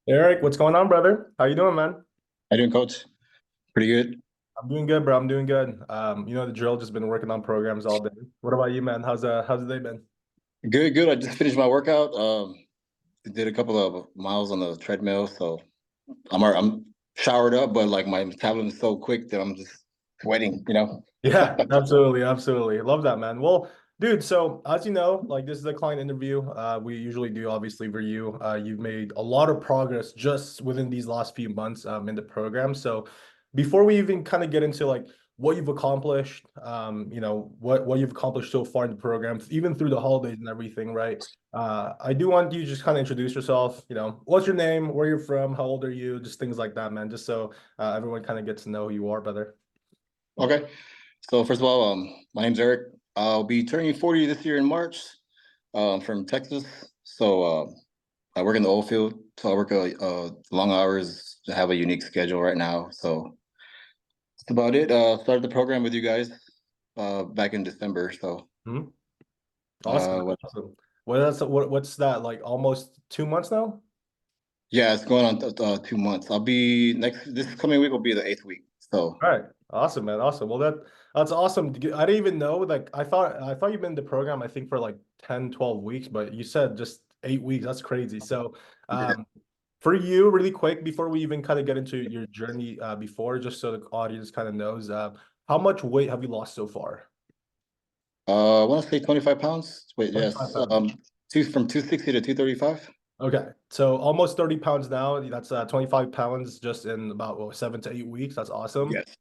Eric, what's going on, brother? How you doing, man? How you doing, coach? Pretty good. I'm doing good, bro. I'm doing good. You know the drill. Just been working on programs all day. What about you, man? How's the day been? Good, good. I just finished my workout. Did a couple of miles on the treadmill, so I'm showered up, but like my metabolism is so quick that I'm just sweating. Yeah, absolutely, absolutely. Love that, man. Well, dude, so as you know, like this is a client interview. We usually do obviously for you. You've made a lot of progress just within these last few months in the program. So before we even kind of get into like what you've accomplished, what you've accomplished so far in the program, even through the holidays and everything, right? I do want you to just kind of introduce yourself. What's your name, where you're from, how old are you, just things like that, man. Just so everyone kind of gets to know who you are, brother. Okay. So first of all, my name's Eric. I'll be turning 40 this year in March. I'm from Texas. So I work in the oil field. So I work long hours to have a unique schedule right now. So that's about it. Started the program with you guys back in December. So Mhm. Awesome. what Awesome. What's that like almost 2 months now? Yeah, it's going on 2 months. I'll be this coming week will be the eighth week. So All right. Awesome, man. Awesome. Well, that's awesome. I didn't even know like I thought you've been in the program I think for like 10, 12 weeks, but you said just 8 weeks. That's crazy. So yeah. for you, really quick, before we even kind of get into your journey before, just so the audience kind of knows, how much weight have you lost so far? I want to say 25 pounds. Wait, 25 yes. pounds. Two from 260 to 235. Okay, so almost 30 pounds now. That's 25 pounds just in about 7 to 8 weeks. That's awesome. Yes.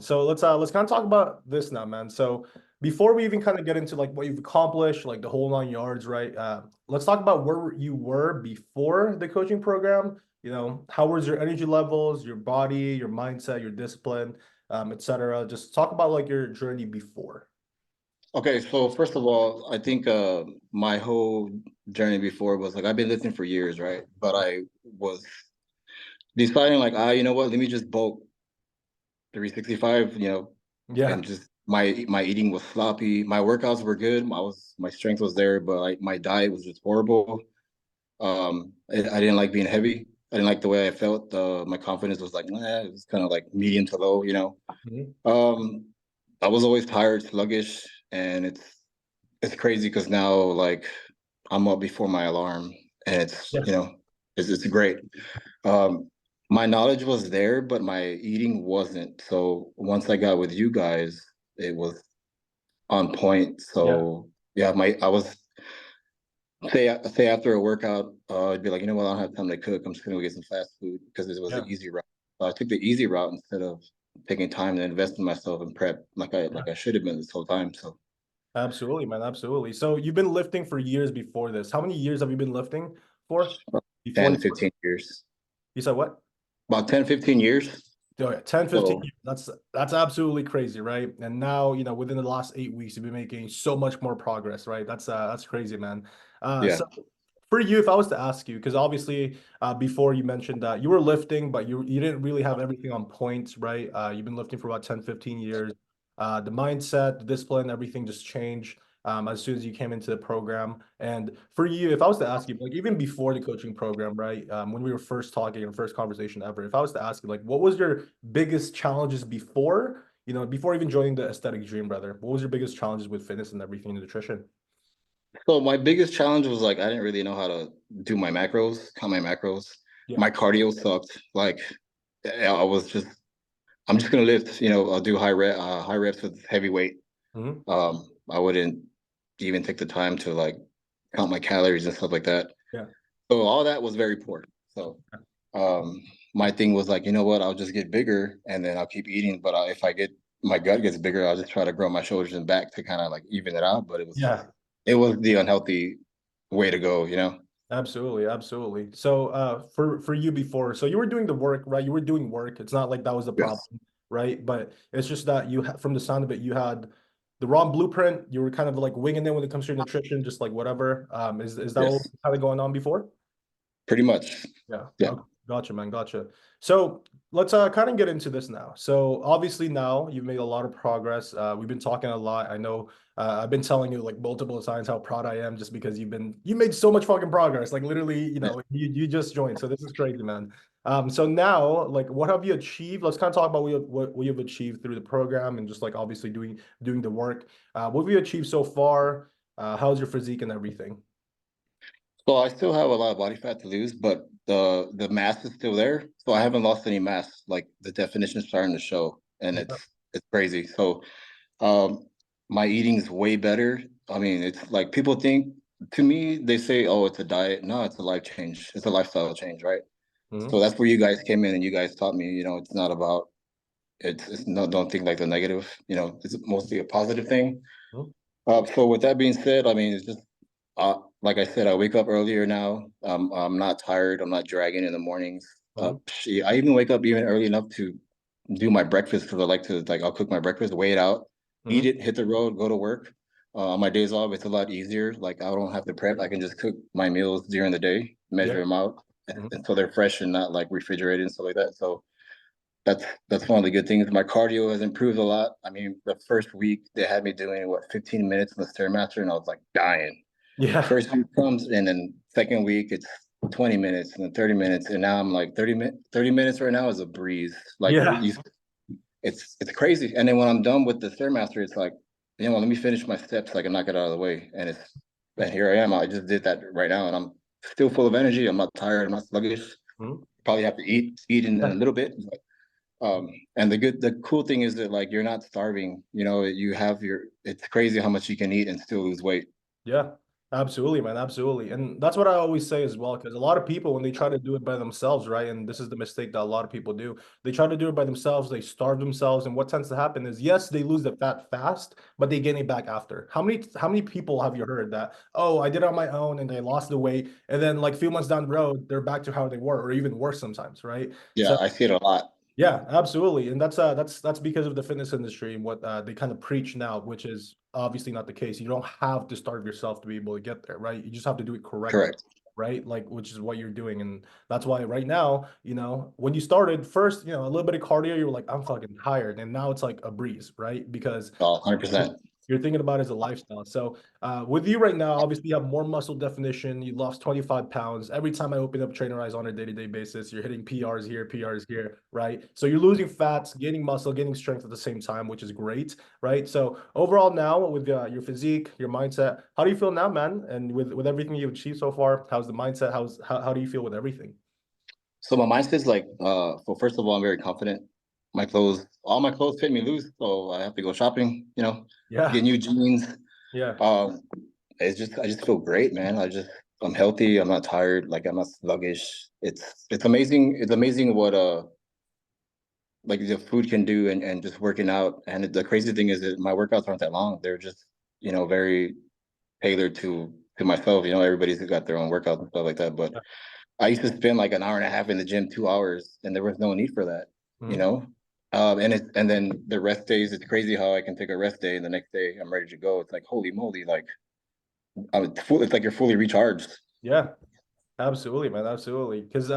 So let's kind of talk about this now, man. So before we even kind of get into like what you've accomplished, like the whole 9 yards, right? Let's talk about where you were before the coaching program. How was your energy levels, your body, your mindset, your discipline, etc. Just talk about like your journey before. Okay, so first of all, I think my whole journey before was like I've been lifting for years, right? But I was deciding like, you know what, let me just bulk 365, Yeah, and just my eating was sloppy. My workouts were good. My strength was there, but like my diet was just horrible. I didn't like being heavy. I didn't like the way I felt. My confidence was like, it was kind of like medium to low. Mhm. Um, I was always tired, sluggish, and it's crazy because now like I'm up before my alarm, and it's Yeah, you know it's great. Um, my knowledge was there, but my eating wasn't. So once I got with you guys, it was on point. yeah, So yeah, my I was say after a workout, I'd be like, you know what, I don't have time to cook. I'm just gonna go get some fast food because it was the yeah. easy route. So I took the easy route instead of taking time to invest in myself and prep like I should have been this whole time. So Absolutely, man. Absolutely. So you've been lifting for years before this. How many years have you been lifting for about before 10, you? 15 years. You said what? About 10, 15 years. Oh, yeah, 10, 15 So years. That's absolutely crazy, right? And now, within the last 8 weeks, you've been making so much more progress, right? That's crazy, man. yeah. So for you, if I was to ask you, because obviously before you mentioned that you were lifting, but you didn't really have everything on point, right? You've been lifting for about 10, 15 years. The mindset, the discipline, everything just changed as soon as you came into the program. And for you, if I was to ask you, like even before the coaching program, right? When we were first talking in first conversation ever, if I was to ask you, like, what was your biggest challenges before, before even joining the Aesthetic Dream, brother? What was your biggest challenges with fitness and everything in nutrition? So my biggest challenge was like I didn't really know how to do my macros, count my macros. Yeah. My cardio sucked. Like I was just I'm just gonna lift, I'll do high reps with heavy weight. Mhm. I wouldn't even take the time to like count my calories and stuff like that. Yeah. So all that was very poor. So um my thing was like, you know what, I'll just get bigger and then I'll keep eating. But if I get my gut gets bigger, I'll just try to grow my shoulders and back to kind of like even it out. But Yeah. it was the unhealthy way to go. Absolutely, absolutely. So, for you before, so you were doing the work, right? You were doing work. It's not like that was the Yes. problem, right? But it's just that from the sound of it, you had the wrong blueprint. You were kind of like winging it when it comes to your nutrition, just like whatever. Is that what Yes. was kind of going on before? Pretty much. Yeah. Yeah. Okay. Gotcha, man. Gotcha. So let's kind of get into this now. So obviously now you've made a lot of progress. We've been talking a lot. I know I've been telling you like multiple times how proud I am just because you made so much fucking progress. Like literally, you just joined. So this is crazy, man. So now, like, what have you achieved? Let's kind of talk about what you've achieved through the program and just like obviously doing the work. What have you achieved so far? How's your physique and everything? So I still have a lot of body fat to lose, but the mass is still there. So I haven't lost any mass. Like the definition is starting to show, and Yeah. it's crazy. So um, my eating's way better. I mean, it's like people think to me, they say, "Oh, it's a diet." No, it's a life change. It's a lifestyle change, right? So Mhm. that's where you guys came in, and you guys taught me. It's not about it's no, don't think like the negative. It's mostly a positive thing. Mhm. So with that being said, I mean, it's just like I said, I wake up earlier now. I'm not tired. I'm not dragging in the mornings. Mhm. I even wake up even early enough to do my breakfast because I like to I'll cook my breakfast, weigh it out, eat Mhm. it, hit the road, go to work. On my days off, it's a lot easier. Like I don't have to prep. I can just cook my meals during the day, measure Yeah. them out, Mhm. and so they're fresh and not like refrigerated and stuff like that. So that's one of the good things. My cardio has improved a lot. I mean, the first week they had me doing 15 minutes in the Stairmaster, and I was like dying. Yeah. First week comes, and then second week it's 20 minutes and then 30 minutes, and now I'm like 30 minutes right now is a breeze. Like Yeah. it's crazy. And then when I'm done with the Stairmaster, it's like, let me finish my steps so I can knock it out of the way. And here I am. I just did that right now, and I'm still full of energy. I'm not tired. I'm not sluggish. Mhm. Probably have to eat in a little bit. And the cool thing is that like you're not starving. It's crazy how much you can eat and still lose weight. Yeah, absolutely, man. Absolutely. And that's what I always say as well, because a lot of people, when they try to do it by themselves, right? And this is the mistake that a lot of people do. They try to do it by themselves, they starve themselves. And what tends to happen is, yes, they lose the fat fast, but they gain it back after. How many people have you heard that, oh, I did it on my own and they lost the weight. And then like a few months down the road, they're back to how they were, or even worse sometimes, right? Yeah, So I see it a lot. yeah, absolutely. And that's because of the fitness industry and what they kind of preach now, which is obviously not the case. You don't have to starve yourself to be able to get there, right? You just have to do it correctly, Correct. right? Like which is what you're doing. And that's why right now, when you started first, a little bit of cardio, you were like, I'm fucking tired. And now it's like a breeze, right? Because Oh, 100%. you're thinking about it as a lifestyle. So with you right now, obviously you have more muscle definition. You lost 25 pounds. Every time I open up Trainerize on a day-to-day basis, you're hitting PRs here, right? So you're losing fats, gaining muscle, gaining strength at the same time, which is great, right? So overall now with your physique, your mindset, how do you feel now, man? And with everything you've achieved so far, how's the mindset? How do you feel with everything? So my mindset's like, well, first of all, I'm very confident. All my clothes fit me loose, so I have to go shopping, Yeah, get new jeans. yeah, Um, I just feel great, man. I'm healthy. I'm not tired. Like I'm not sluggish. It's amazing. It's amazing what like the food can do and just working out. And the crazy thing is that my workouts aren't that long. They're just, very tailored to myself. Everybody's got their own workouts and stuff like that. But I used to spend like an hour and a half in the gym, 2 hours, and there was no need for that, you mhm. know? And then the rest days, it's crazy how I can take a rest day and the next day I'm ready to go. It's like, holy moly, like it's like you're fully recharged. Yeah. Absolutely, man. Absolutely. Because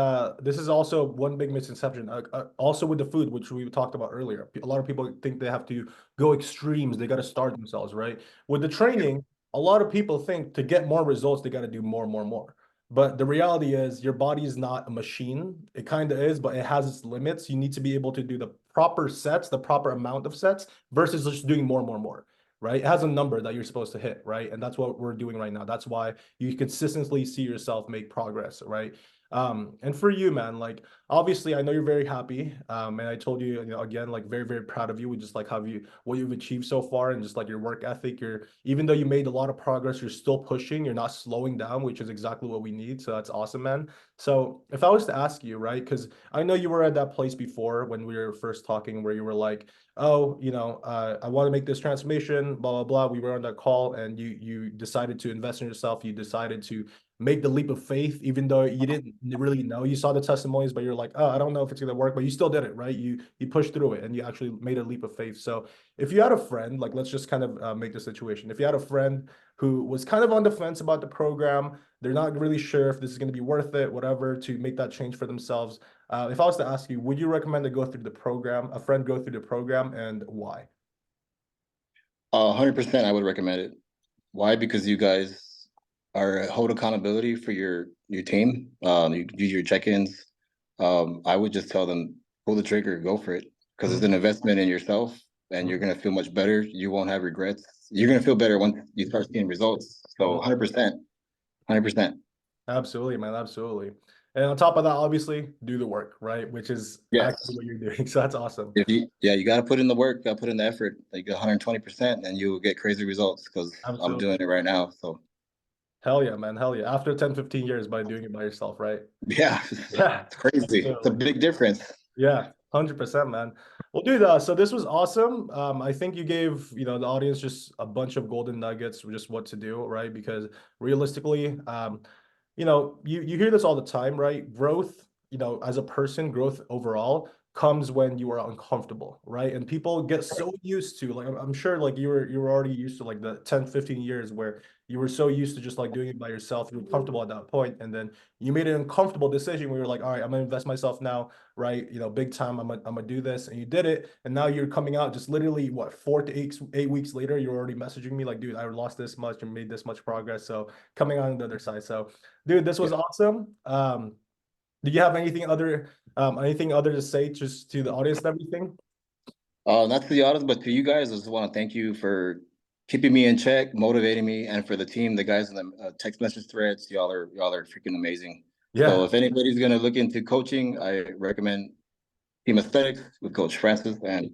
this is also one big misconception. Also with the food, which we talked about earlier, a lot of people think they have to go extremes. They got to starve themselves, right? With the training, a lot of people think to get more results, they got to do more, more, more. But the reality is, your body is not a machine. It kind of is, but it has its limits. You need to be able to do the proper sets, the proper amount of sets, versus just doing more, more, more. Right? It has a number that you're supposed to hit, right? And that's what we're doing right now. That's why you consistently see yourself make progress, right? And for you, man, like obviously I know you're very happy. And I told you, again, like very, very proud of you. We just like have you what you've achieved so far and just like your work ethic. Even though you made a lot of progress, you're still pushing, you're not slowing down, which is exactly what we need. So that's awesome, man. So if I was to ask you, right, because I know you were at that place before when we were first talking where you were like, oh, I want to make this transformation, blah, blah, blah. We were on that call and you decided to invest in yourself. You decided to make the leap of faith, even though you didn't really know. You saw the testimonies, but you're like, oh, I don't know if it's gonna work, but you still did it, right? You pushed through it and you actually made a leap of faith. So if you had a friend, like let's just kind of make the situation. If you had a friend who was kind of on the fence about the program, they're not really sure if this is going to be worth it, whatever, to make that change for themselves. If I was to ask you, would you recommend to go through the program, a friend go through the program, and why? 100%, I would recommend it. Why? Because you guys are hold accountability for your team. You do your check-ins. I would just tell them pull the trigger, go for it, because it's Mhm. an investment in yourself, and you're Mhm. gonna feel much better. You won't have regrets. You're gonna feel better once you start seeing results. So Mhm. 100%, 100%. Absolutely, man. Absolutely. And on top of that, obviously, do the work, right? Which is actually Yes. what you're doing. So that's awesome. If you, yeah, you gotta put in the work, gotta put in the effort, like 120%, and you will get crazy results because I'm Absolutely. doing it right now. So Hell yeah, man. Hell yeah. After 10, 15 years by doing it by yourself, right? yeah, Yeah. it's crazy. It's a Absolutely. big difference. Yeah, 100%, man. Well, dude, so this was awesome. I think you gave, the audience just a bunch of golden nuggets, just what to do, right? Because realistically, you hear this all the time, right? Growth, as a person, growth overall comes when you are uncomfortable, right? And people get so used to, like, I'm sure like you were already used to like the 10, 15 years where you were so used to just like doing it by yourself. You were comfortable at that point, and then you made an uncomfortable decision where you're like, all right, I'm gonna invest myself now, right? Big time. I'm gonna do this, and you did it, and now you're coming out just literally what 4 to 8 weeks later, you're already messaging me like, dude, I lost this much and made this much progress. So coming on the other side. So, dude, this Yeah. was awesome. Do you have anything other to say just to the audience and everything? Not to the audience, but to you guys, I just want to thank you for keeping me in check, motivating me, and for the team, the guys in the text message threads, y'all are freaking amazing. So Yeah. if anybody's gonna look into coaching, I recommend Team Aesthetics with Coach Francis and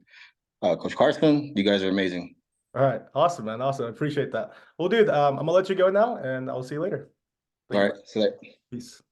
Coach Carson. You guys are amazing. All right. Awesome, man. Awesome. I appreciate that. Well, dude, I'm gonna let you go now, and I'll see you later. All Thank you, right, bro. so Peace.